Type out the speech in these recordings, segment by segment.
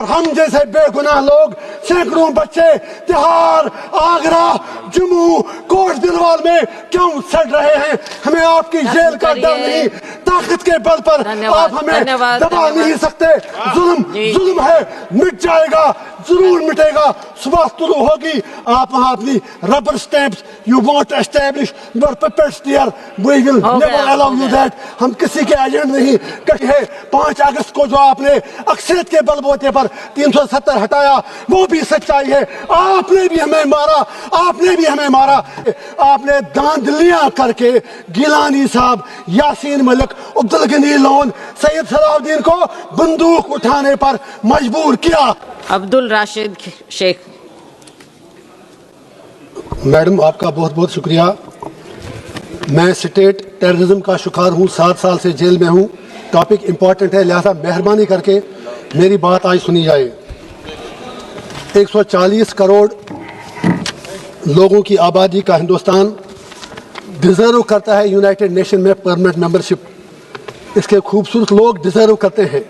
हम जैसे बेगुनाह लोग सैकड़ों बच्चे तिहाड़, आगरा, जम्मू, कोट दिलवाल में क्यों सड़ रहे हैं? हमें आपकी जेल का डर नहीं, ताकत के बल पर आप हमें दबा नहीं सकते। जुल्म है, मिट जाएगा, जरूर मिटेगा, सुबह शुरू होगी। आप वहां अपनी rubber stamps you want establish your puppets there, we will never allow you that. हम किसी के एजेंट नहीं है। 5 अगस्त को जो आपने अक्सरियत के बलबूते पर 370 हटाया वो भी सच्चाई है। आपने भी हमें मारा, आपने दांधलियां करके गिलानी साहब, यासीन मलिक, अब्दुल गनी लोन, सैयद सलाउद्दीन को बंदूक उठाने पर मजबूर किया। अब्दुल राशिद शेख। मैडम आपका बहुत बहुत शुक्रिया। मैं स्टेट टेररिज्म का शिकार हूँ, 7 साल से जेल में हूँ। टॉपिक इम्पोर्टेंट है, लिहाजा मेहरबानी करके मेरी बात आज सुनी जाए। 140 करोड़ लोगों की आबादी का हिंदुस्तान डिजर्व करता है यूनाइटेड नेशन में परमानेंट मेंबरशिप। इसके खूबसूरत लोग डिजर्व करते हैं,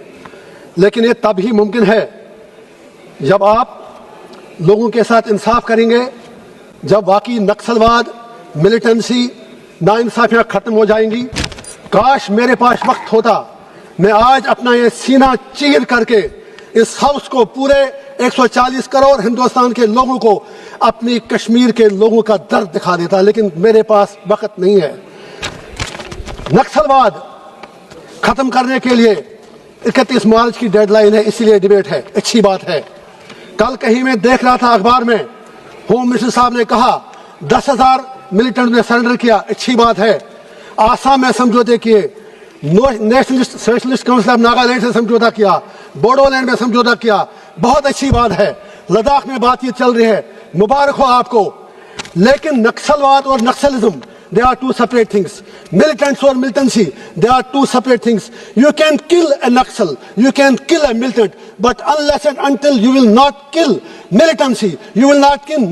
लेकिन ये तब ही मुमकिन है जब आप लोगों के साथ इंसाफ करेंगे, जब वाकई नक्सलवाद, मिलिटेंसी, नाइंसाफियां खत्म हो जाएंगी। काश मेरे पास वक्त होता, मैं आज अपना ये सीना चीर करके इस हाउस को, पूरे 140 करोड़ हिंदुस्तान के लोगों को, अपनी कश्मीर के लोगों का दर्द दिखा देता, लेकिन मेरे पास वक्त नहीं है। नक्सलवाद खत्म करने के लिए 31 मार्च की डेडलाइन है, इसीलिए डिबेट है, अच्छी बात है। कल कहीं मैं देख रहा था अखबार में, होम मिनिस्टर साहब ने कहा 10,000 मिलिटेंट ने सरेंडर किया, अच्छी बात है। आसाम में समझौते किए, nationalist socialist council of Nagaland से समझौता किया, बोडोलैंड में समझौता किया, बहुत अच्छी बात है। लद्दाख में बातचीत चल रही है, मुबारक हो आपको। लेकिन नक्सलवाद और Naxalism, they are two separate things. Militants or militancy, they are two separate things. You can kill a Naxal, you can kill a militant, but unless and until you will not kill militancy, you will not kill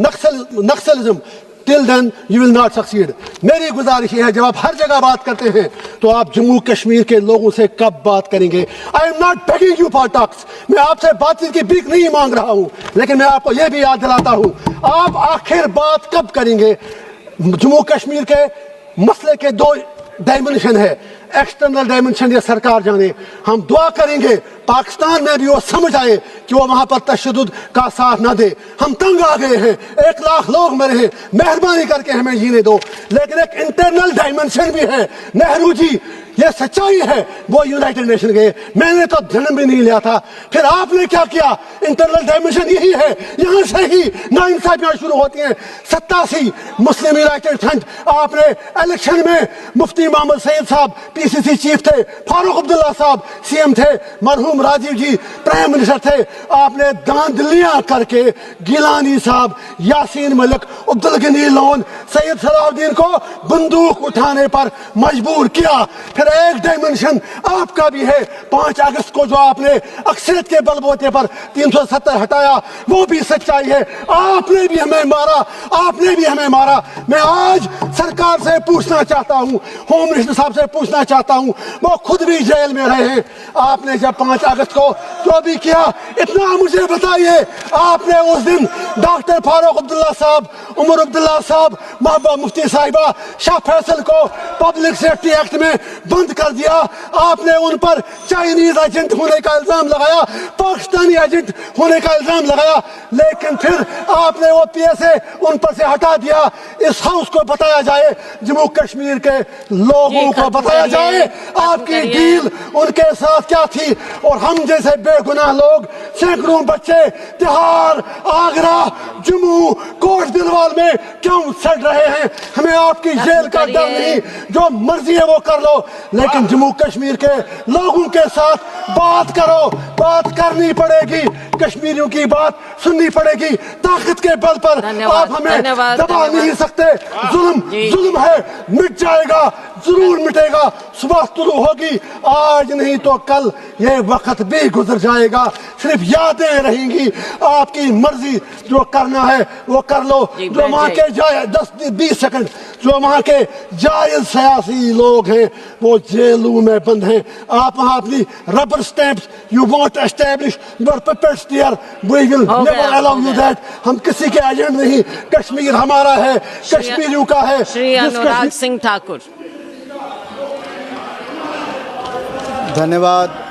Naxalism, till then you will not succeed. मेरी गुजारिश है, जब आप हर जगह बात करते हैं तो आप जम्मू कश्मीर के लोगों से कब बात करेंगे? I am not begging you for talks. मैं आपसे बातचीत की भीख नहीं मांग रहा हूँ, लेकिन मैं आपको यह भी याद दिलाता हूँ, आप आखिर बात कब करेंगे? जम्मू कश्मीर के मसले के 2 डायमेंशन है, एक्सटर्नल डायमेंशन ये सरकार जाने। हम दुआ करेंगे पाकिस्तान में भी वो समझ आए कि वो वहां पर तशद्दुद का साथ ना दे। हम तंग आ गए हैं, 1 लाख लोग मरे हैं, मेहरबानी करके हमें जीने दो। लेकिन एक इंटरनल डायमेंशन भी है। नेहरू जी, ये सच्चाई है, वो यूनाइटेड नेशन गए, मैंने तो जन्म भी नहीं लिया था। फिर आपने क्या किया? इंटरनल डायमेंशन यही है, यहाँ से ही नाइंसाफियां शुरू होती हैं। 87 मुस्लिम यूनाइटेड फ्रंट, आपने इलेक्शन में मुफ्ती मोहम्मद सईद साहब पीसीसी चीफ थे, फारूक अब्दुल्ला साहब सीएम थे, मरहूम राजीव जी प्राइम मिनिस्टर थे। आपने दांधलियां करके गिलानी साहब, यासीन मलिक, अब्दुल गनी लोन, सैयद सलाउद्दीन को बंदूक उठाने पर मजबूर किया। फिर एक डायमेंशन आपका भी है, 5 अगस्त को जो आपने अक्सरियत के बलबूते पर 370 हटाया वो भी सच्चाई है। आपने भी हमें मारा। मैं आज सरकार से पूछना चाहता हूं, होम मिनिस्टर साहब से पूछना चाहता हूं, वो खुद भी जेल में रहे हैं। आपने जब 5 अगस्त को जो भी किया, इतना मुझे बताइए, आपने उस दिन डॉक्टर फारूक अब्दुल्ला साहब, उमर अब्दुल्ला साहब, महबूबा मुफ्ती साहिबा, शाह फैसल को पब्लिक सेफ्टी एक्ट में बंद कर दिया। आपने उन पर चाइनीज एजेंट होने का इल्जाम लगाया, पाकिस्तानी एजेंट होने का इल्जाम लगाया, लेकिन फिर आपने वो पीएसए उन पर से हटा दिया। इस हाउस को बताया जाए, जम्मू कश्मीर के लोगों को बताया जाए आपकी डील उनके साथ क्या थी। और हम जैसे बेगुनाह लोग, सैकड़ों बच्चे तिहाड़, आगरा, जम्मू, कोट दिलवाल में क्यों सड़ रहे हैं? हमें आपकी जेल का डर नहीं, जो मर्जी है वो कर लो, लेकिन जम्मू कश्मीर के लोगों के साथ बात करो। बात करनी पड़ेगी, कश्मीरियों की बात सुननी पड़ेगी। ताकत के बल पर आप हमें दबा नहीं सकते। जुल्म है, मिट जाएगा, ضرور مٹے گا. صبح طلوع ہوگی, آج نہیں تو کل یہ وقت بھی گزر جائے گا. صرف یادیں رہیں گی. آپ کی مرضی, جو کرنا ہے وہ کر لو. جو وہاں کے 10-20 سیکنڈ جو وہاں کے جائز سیاسی لوگ ہیں وہ جیلوں میں بند ہیں. آپ وہاں اپنی rubber stamps you want establish your puppets there, we will never allow you that. ہم کسی کے ایجنٹ نہیں. کشمیر ہمارا ہے, کشمیریوں کا ہے. श्री अनुराग सिंह ठाकुर. धन्यवाद.